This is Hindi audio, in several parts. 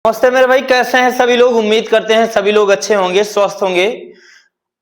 नमस्ते मेरे भाई, कैसे हैं सभी लोग। उम्मीद करते हैं सभी लोग अच्छे होंगे, स्वस्थ होंगे।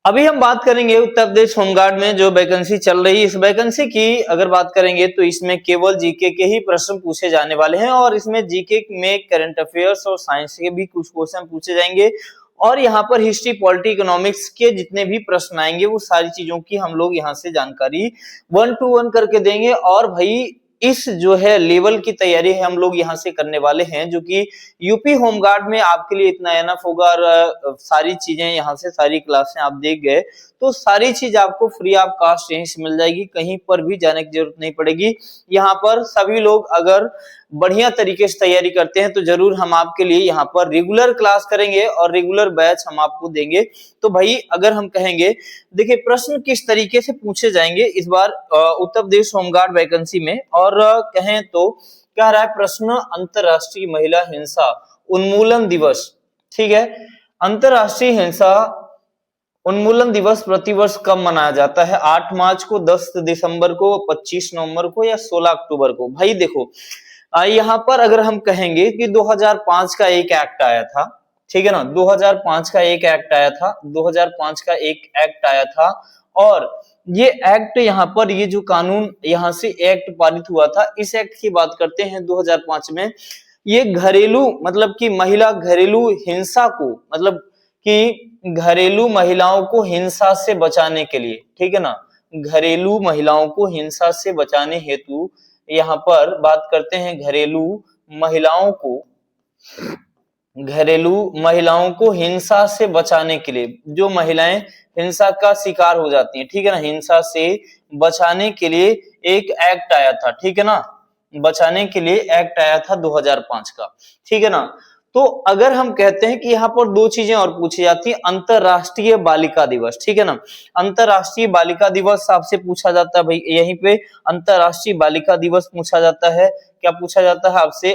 अभी हम बात करेंगे उत्तर प्रदेश होमगार्ड में जो वैकेंसी चल रही है। इस वैकेंसी की अगर बात करेंगे तो इसमें केवल जीके के ही प्रश्न पूछे जाने वाले हैं और इसमें जीके में करंट अफेयर्स और साइंस के भी कुछ क्वेश्चन पूछे जाएंगे और यहाँ पर हिस्ट्री, पॉलिटी, इकोनॉमिक्स के जितने भी प्रश्न आएंगे वो सारी चीजों की हम लोग यहाँ से जानकारी 1 to 1 करके देंगे। और भाई इस जो है लेवल की तैयारी है हम लोग यहाँ से करने वाले हैं, जो कि यूपी होमगार्ड में आपके लिए इतना एनफ होगा। और सारी चीजें यहाँ से, सारी क्लासें आप देख गए तो सारी चीज आपको फ्री ऑफ कास्ट यहीं से मिल जाएगी, कहीं पर भी जाने की जरूरत नहीं पड़ेगी। यहाँ पर सभी लोग अगर बढ़िया तरीके से तैयारी करते हैं तो जरूर हम आपके लिए यहाँ पर रेगुलर क्लास करेंगे और रेगुलर बैच हम आपको देंगे। तो भाई अगर हम कहेंगे, देखिए प्रश्न किस तरीके से पूछे जाएंगे इस बार उत्तर प्रदेश होमगार्ड वैकेंसी में, और कहें तो क्या रहा है प्रश्न, अंतरराष्ट्रीय महिला हिंसा उन्मूलन दिवस। ठीक है, अंतरराष्ट्रीय हिंसा उन्मूलन दिवस प्रतिवर्ष कब मनाया जाता है? 8 मार्च को, 10 दिसंबर को, 25 नवंबर को या 16 अक्टूबर को? भाई देखो यहाँ पर अगर हम कहेंगे कि 2005 का एक एक्ट आया था, ठीक है ना, 2005 का एक एक्ट आया था, 2005 का एक एक्ट आया था और ये एक्ट यहाँ पर, ये जो कानून यहाँ से एक्ट पारित हुआ था, इस एक्ट की बात करते हैं 2005 में। ये घरेलू मतलब कि महिला घरेलू हिंसा को, मतलब कि घरेलू महिलाओं को हिंसा से बचाने के लिए, ठीक है ना, घरेलू महिलाओं को हिंसा से बचाने हेतु यहाँ पर बात करते हैं घरेलू महिलाओं को हिंसा से बचाने के लिए, जो महिलाएं हिंसा का शिकार हो जाती हैं, ठीक है ना, हिंसा से बचाने के लिए एक एक्ट आया था, ठीक है ना, बचाने के लिए एक्ट आया था 2005 का, ठीक है ना। तो अगर हम कहते हैं कि यहाँ पर दो चीजें और पूछी जाती है, अंतरराष्ट्रीय बालिका दिवस, ठीक है ना, अंतरराष्ट्रीय बालिका दिवस आपसे पूछा जाता है भाई, यहीं पे अंतरराष्ट्रीय बालिका दिवस पूछा जाता है। क्या पूछा जाता है आपसे?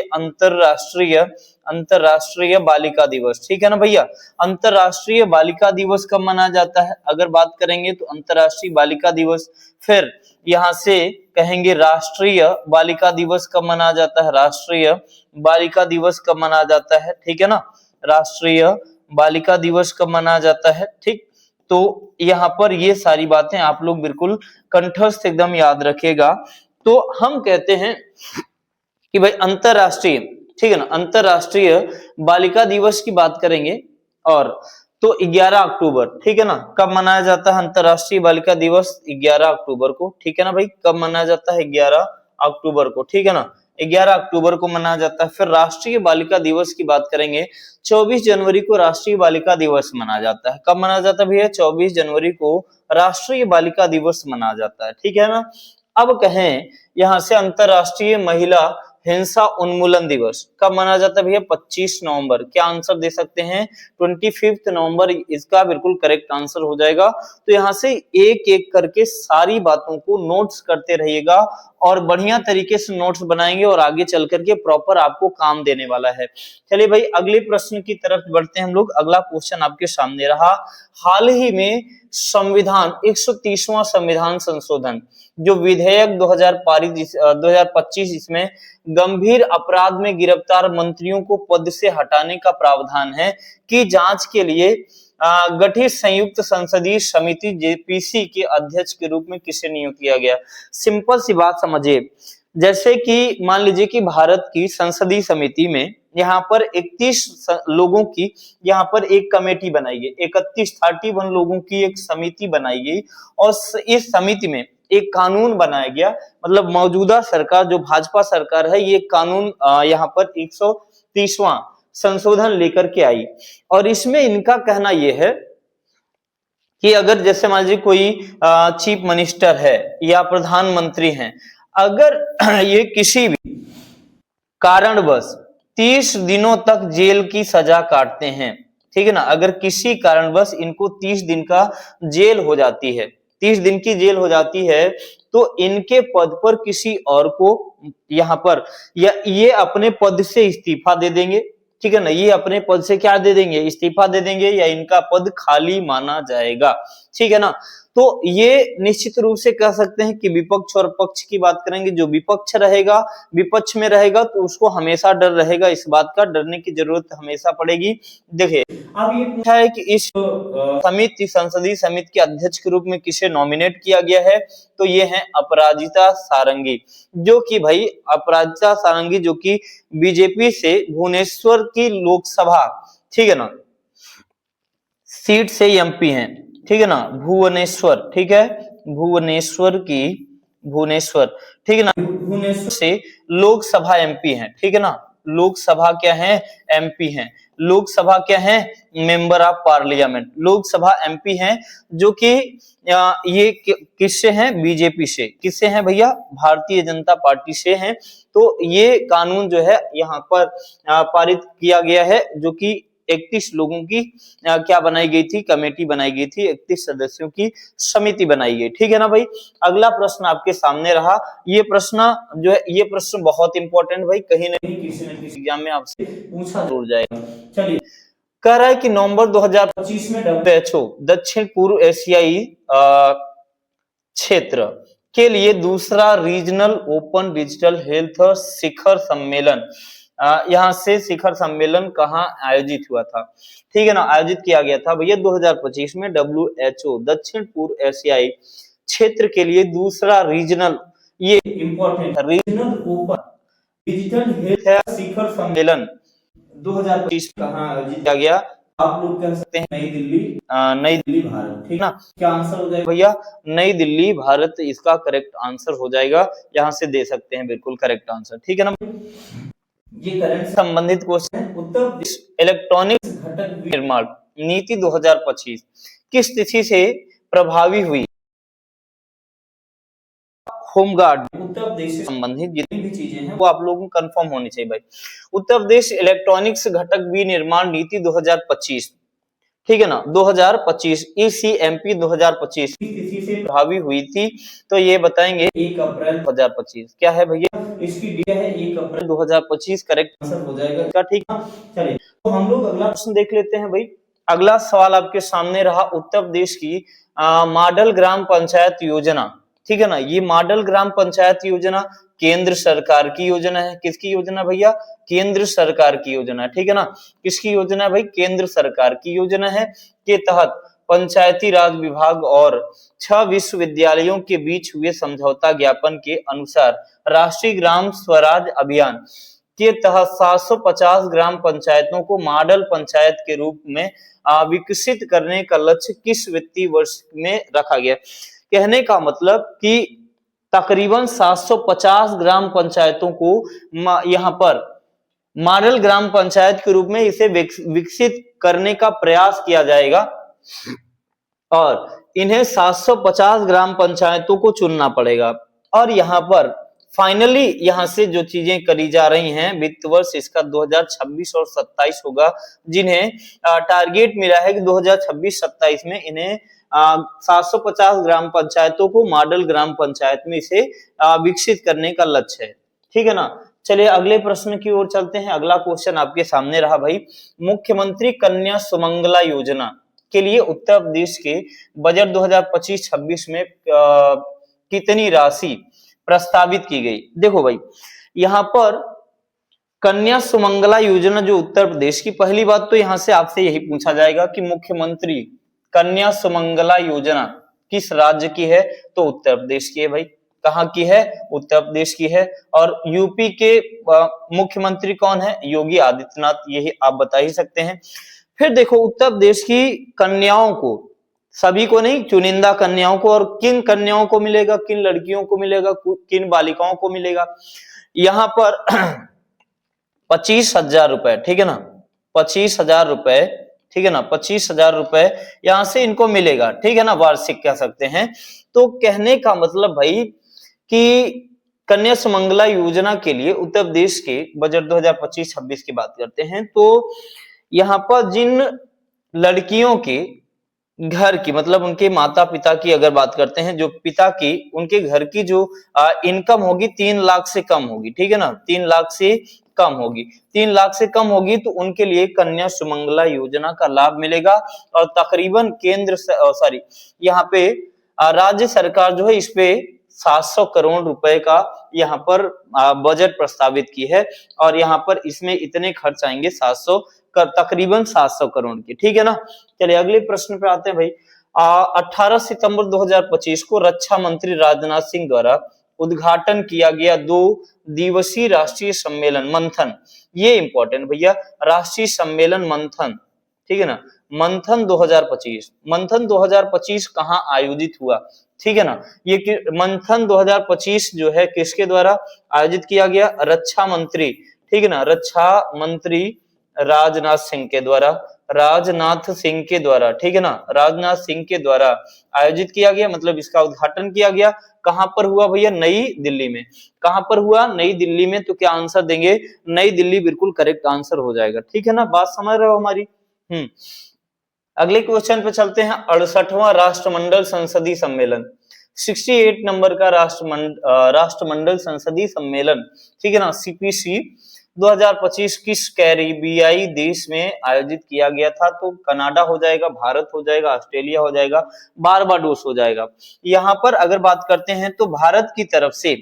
अंतरराष्ट्रीय बालिका दिवस, ठीक है ना भैया। अंतरराष्ट्रीय बालिका दिवस कब मनाया जाता है अगर बात करेंगे तो अंतरराष्ट्रीय बालिका दिवस। फिर यहाँ से कहेंगे राष्ट्रीय बालिका दिवस कब मनाया जाता है? राष्ट्रीय बालिका दिवस कब मनाया जाता है, ठीक है ना, राष्ट्रीय बालिका दिवस कब मनाया जाता है, ठीक। तो यहाँ पर ये सारी बातें आप लोग बिल्कुल कंठस्थ एकदम याद रखिएगा। तो हम कहते हैं कि भाई अंतरराष्ट्रीय, ठीक है ना, अंतरराष्ट्रीय बालिका दिवस की बात करेंगे और तो 11 अक्टूबर, ठीक है ना, कब मनाया जाता है अंतरराष्ट्रीय बालिका दिवस? 11 अक्टूबर को, ठीक है ना भाई, कब मनाया जाता है? 11 अक्टूबर को, ठीक है ना, 11 अक्टूबर को मनाया जाता है। फिर राष्ट्रीय बालिका दिवस की बात करेंगे, 24 जनवरी को राष्ट्रीय बालिका दिवस मनाया जाता है। कब मनाया जाता है भैया? 24 जनवरी को राष्ट्रीय बालिका दिवस मनाया जाता है, ठीक है ना। अब कहें यहाँ से अंतरराष्ट्रीय महिला हिंसा उन्मूलन दिवस कब मनाया जाता है भैया? 25 नवंबर। क्या आंसर दे सकते हैं? 25 नवंबर इसका बिल्कुल करेक्ट आंसर हो जाएगा। तो यहाँ से एक एक करके सारी बातों को नोट्स करते रहिएगा और बढ़िया तरीके से नोट्स बनाएंगे और आगे चल करके प्रॉपर आपको काम देने वाला है। चलिए भाई अगले प्रश्न की तरफ बढ़ते हैं हम लोग। अगला क्वेश्चन आपके सामने रहा, हाल ही में संविधान 130वां संविधान संशोधन जो विधेयक 2025, इसमें गंभीर अपराध में गिरफ्तार मंत्रियों को पद से हटाने का प्रावधान है कि जांच के लिए गठित संयुक्त संसदीय समिति जेपीसी के अध्यक्ष के रूप में किसे नियुक्त किया गया? सिंपल सी बात समझिए, जैसे कि मान लीजिए कि भारत की संसदीय समिति में यहाँ पर 31 लोगों की यहाँ पर एक कमेटी बनाई गई, 31 लोगों की एक समिति बनाई गई और इस समिति में एक कानून बनाया गया। मतलब मौजूदा सरकार जो भाजपा सरकार है, ये कानून यहाँ पर 130वां संशोधन लेकर के आई और इसमें इनका कहना यह है कि अगर जैसे मान लीजिए कोई चीफ मिनिस्टर है या प्रधानमंत्री हैं, अगर ये किसी भी कारणवश 30 दिनों तक जेल की सजा काटते हैं, ठीक है ना, अगर किसी कारणवश इनको 30 दिन का जेल हो जाती है, 30 दिन की जेल हो जाती है, तो इनके पद पर किसी और को यहाँ पर या ये अपने पद से इस्तीफा दे देंगे, ठीक है ना, ये अपने पद से क्या दे देंगे? इस्तीफा दे देंगे या इनका पद खाली माना जाएगा। ठीक है ना। तो ये निश्चित रूप से कह सकते हैं कि विपक्ष और पक्ष की बात करेंगे, जो विपक्ष रहेगा, विपक्ष में रहेगा तो उसको हमेशा डर रहेगा, इस बात का डरने की जरूरत हमेशा पड़ेगी। देखिए अब ये पूछा है कि इस समिति, संसदीय समिति के अध्यक्ष के रूप में किसे नॉमिनेट किया गया है, तो ये है अपराजिता सारंगी, जो कि भाई अपराजिता सारंगी जो कि बीजेपी से भुवनेश्वर की लोकसभा, ठीक है ना, सीट से एमपी हैं, ठीक है ना, भुवनेश्वर, ठीक है, भुवनेश्वर की, भुवनेश्वर, ठीक है ना, भुवनेश्वर से लोकसभा एमपी हैं, ठीक है ना, लोकसभा क्या है, एमपी हैं, लोकसभा क्या है, member of parliament, Lok Sabha MP हैं, जो कि ये किससे हैं, बीजेपी से, किससे हैं भैया, भारतीय जनता पार्टी से हैं। तो ये कानून जो है यहाँ पर पारित किया गया है, जो कि 31 लोगों की क्या बनाई गई थी, कमेटी बनाई गई थी, 31 सदस्यों की समिति बनाई गई, ठीक है ना भाई। अगला प्रश्न आपके सामने रहा, ये प्रश्न जो है, ये प्रश्न बहुत इंपॉर्टेंट भाई, कहीं ना कहीं किसी न किसी एग्जाम में आपसे पूछा जरूर जाएगा। चलिए, कह रहा है कि नवंबर 2025 में WHO दक्षिण पूर्व एशियाई क्षेत्र के लिए दूसरा रीजनल ओपन डिजिटल हेल्थ शिखर सम्मेलन, यहाँ से शिखर सम्मेलन कहाँ आयोजित हुआ था, ठीक है ना, आयोजित किया गया था भैया 2025 में WHO दक्षिण पूर्व एशियाई क्षेत्र के लिए दूसरा रीजनल, ये important, regional open digital health शिखर सम्मेलन 2025 कहाँ आयोजित किया गया, आप लोग कह सकते हैं नई दिल्ली, नई दिल्ली भारत, ठीक ना, क्या आंसर हो जाएगा भैया, नई दिल्ली भारत, इसका करेक्ट आंसर हो जाएगा, यहाँ से दे सकते हैं बिल्कुल करेक्ट आंसर, ठीक है ना। ये करंट संबंधित क्वेश्चन है। उत्तर प्रदेश इलेक्ट्रॉनिक्स घटक निर्माण नीति 2025 किस तिथि से प्रभावी हुई, होमगार्ड, उत्तर प्रदेश से संबंधित जितनी भी चीजें हैं वो आप लोगों को कंफर्म होनी चाहिए भाई। उत्तर प्रदेश इलेक्ट्रॉनिक्स घटक विनिर्माण नीति 2025, ठीक है ना, 2025 ECMP 2025 तिथि से प्रभावी हुई थी, तो ये बताएंगे 1 अप्रैल 2025, क्या है भैया, इसकी डेट है 1 अप्रैल 2025, करेक्ट आंसर हो जाएगा इसका, ठीक है। चलिए, तो हम लोग अगला प्रश्न देख लेते हैं भाई। अगला सवाल आपके सामने रहा, उत्तर प्रदेश की मॉडल ग्राम पंचायत योजना, ठीक है ना, ये मॉडल ग्राम पंचायत योजना केंद्र सरकार की योजना है, किसकी योजना भैया, केंद्र सरकार की योजना है, ठीक है ना, किसकी योजना है भाई, केंद्र सरकार की योजना है, के तहत पंचायती राज विभाग और 6 विश्वविद्यालयों के बीच हुए समझौता ज्ञापन के अनुसार राष्ट्रीय ग्राम स्वराज अभियान के तहत 750 ग्राम पंचायतों को मॉडल पंचायत के रूप में विकसित करने का लक्ष्य किस वित्तीय वर्ष में रखा गया। कहने का मतलब कि तकरीबन 750 ग्राम पंचायतों को यहाँ पर मॉडल ग्राम पंचायत के रूप में इसे विकसित करने का प्रयास किया जाएगा, और इन्हें 750 ग्राम पंचायतों को चुनना पड़ेगा। और यहाँ पर फाइनली यहाँ से जो चीजें करी जा रही हैं, वित्त वर्ष इसका 2026 और 27 होगा, जिन्हें टारगेट मिला है कि 2026-27 में इन्हें 750 ग्राम पंचायतों को मॉडल ग्राम पंचायत में इसे विकसित करने का लक्ष्य है, ठीक है ना। चलिए अगले प्रश्न की ओर चलते हैं। अगला क्वेश्चन आपके सामने रहा भाई, मुख्यमंत्री कन्या सुमंगला योजना के लिए उत्तर प्रदेश के बजट 2025-26 में कितनी राशि प्रस्तावित की गई। देखो भाई, यहाँ पर कन्या सुमंगला योजना जो उत्तर प्रदेश की, पहली बात तो यहाँ से आपसे यही पूछा जाएगा कि मुख्यमंत्री कन्या सुमंगला योजना किस राज्य की है, तो उत्तर प्रदेश की है भाई। कहाँ की है, उत्तर प्रदेश की है। और यूपी के मुख्यमंत्री कौन है, योगी आदित्यनाथ, यही आप बता ही सकते हैं। फिर देखो उत्तर प्रदेश की कन्याओं को, सभी को नहीं, चुनिंदा कन्याओं को, और किन कन्याओं को मिलेगा, किन लड़कियों को मिलेगा, किन बालिकाओं को मिलेगा, यहाँ पर 25,000 रुपए, ठीक है ना, 25,000 रुपए, ठीक है ना, 25,000 रुपए यहां से इनको मिलेगा, ठीक है ना, वार्षिक कह सकते हैं। तो कहने का मतलब भाई कि कन्या सुमंगला योजना के लिए उत्तर प्रदेश के बजट 2025-26 की बात करते हैं, तो यहाँ पर जिन लड़कियों के घर की, मतलब उनके माता पिता की अगर बात करते हैं, जो पिता की, उनके घर की जो इनकम होगी 3 लाख से कम होगी, ठीक है ना, 3 लाख से कम होगी, 3 लाख से कम होगी तो उनके लिए कन्या सुमंगला योजना का लाभ मिलेगा। और तकरीबन सॉरी, यहाँ पे राज्य सरकार जो है इस पे 700 करोड़ रुपए का यहाँ पर बजट प्रस्तावित की है, और यहाँ पर इसमें इतने खर्च आएंगे तकरीबन 700 करोड़ की, ठीक है ना। चलिए अगले प्रश्न पे आते हैं भाई। 18 सितंबर 2025 को रक्षा मंत्री राजनाथ सिंह द्वारा उद्घाटन किया गया 2 दिवसीय राष्ट्रीय सम्मेलन मंथन, ये इंपॉर्टेंट भैया, राष्ट्रीय सम्मेलन मंथन, ठीक है ना, मंथन 2025, मंथन 2025 कहाँ आयोजित हुआ, ठीक है ना। ये मंथन 2025 जो है किसके द्वारा आयोजित किया गया, रक्षा मंत्री, ठीक है ना, रक्षा मंत्री राजनाथ सिंह के द्वारा, राजनाथ सिंह के द्वारा, ठीक है ना, राजनाथ सिंह के द्वारा आयोजित किया गया, मतलब इसका उद्घाटन किया गया। कहां पर हुआ भैया, नई दिल्ली में। कहां पर हुआ, नई दिल्ली में। तो क्या आंसर देंगे, नई दिल्ली बिल्कुल करेक्ट आंसर हो जाएगा, ठीक है ना, बात समझ रहे हो हमारी। अगले क्वेश्चन पे चलते हैं। 68वां राष्ट्रमंडल संसदीय सम्मेलन, 68 नंबर का राष्ट्रमंडल संसदीय सम्मेलन, ठीक है ना, सीपीसी 2025 किस कैरिबियाई देश में आयोजित किया गया था। तो कनाडा हो जाएगा, भारत हो जाएगा, ऑस्ट्रेलिया हो जाएगा, बारबाडोस हो जाएगा। यहाँ पर अगर बात करते हैं तो भारत की तरफ से,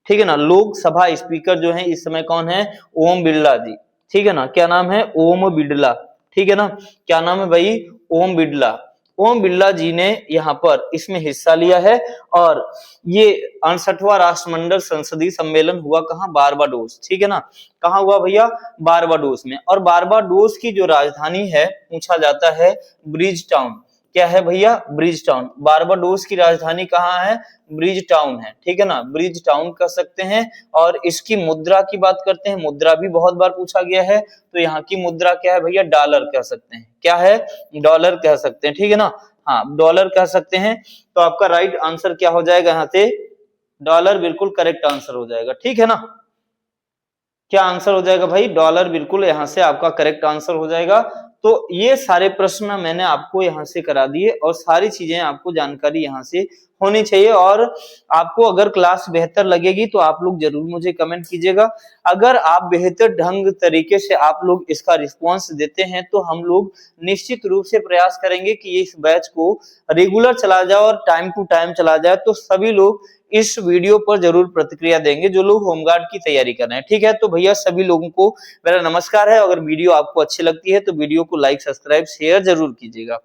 ठीक है ना, लोकसभा स्पीकर जो है इस समय कौन है, ओम बिरला जी, ठीक है ना, क्या नाम है, ओम बिरला, ठीक है ना, क्या नाम है भाई, ओम बिरला। ओम बिरला जी ने यहाँ पर इसमें हिस्सा लिया है। और ये 68वां राष्ट्रमंडल संसदीय सम्मेलन हुआ कहाँ, बारबाडोस, ठीक है ना, कहाँ हुआ भैया, बारबाडोस में। और बारबाडोस की जो राजधानी है, पूछा जाता है ब्रिज टाउन, क्या है भैया, ब्रिज टाउन। बारबाडोस की राजधानी कहाँ है, ब्रिज टाउन है, ठीक है ना, ब्रिज टाउन कह सकते हैं। और इसकी मुद्रा की बात करते हैं, मुद्रा भी बहुत बार पूछा गया है, तो यहाँ की मुद्रा क्या है भैया, डॉलर कह सकते हैं, क्या है, डॉलर कह सकते हैं, ठीक है ना, हाँ डॉलर कह सकते हैं। तो आपका राइट आंसर क्या हो जाएगा, यहाँ से डॉलर बिल्कुल करेक्ट आंसर हो जाएगा, ठीक है ना। क्या आंसर हो जाएगा भाई, डॉलर बिल्कुल यहाँ से आपका करेक्ट आंसर हो जाएगा। तो ये सारे प्रश्न मैंने आपको यहाँ से करा दिए, और सारी चीजें आपको जानकारी यहाँ से होनी चाहिए। और आपको अगर क्लास बेहतर लगेगी तो आप लोग जरूर मुझे कमेंट कीजिएगा। अगर आप बेहतर ढंग तरीके से आप लोग इसका रिस्पॉन्स देते हैं तो हम लोग निश्चित रूप से प्रयास करेंगे कि इस बैच को रेगुलर चला जाए और टाइम टू टाइम चला जाए। तो सभी लोग इस वीडियो पर जरूर प्रतिक्रिया देंगे जो लोग होमगार्ड की तैयारी कर रहे हैं, ठीक है। तो भैया सभी लोगों को मेरा नमस्कार है। अगर वीडियो आपको अच्छी लगती है तो वीडियो को लाइक, सब्सक्राइब, शेयर जरूर कीजिएगा।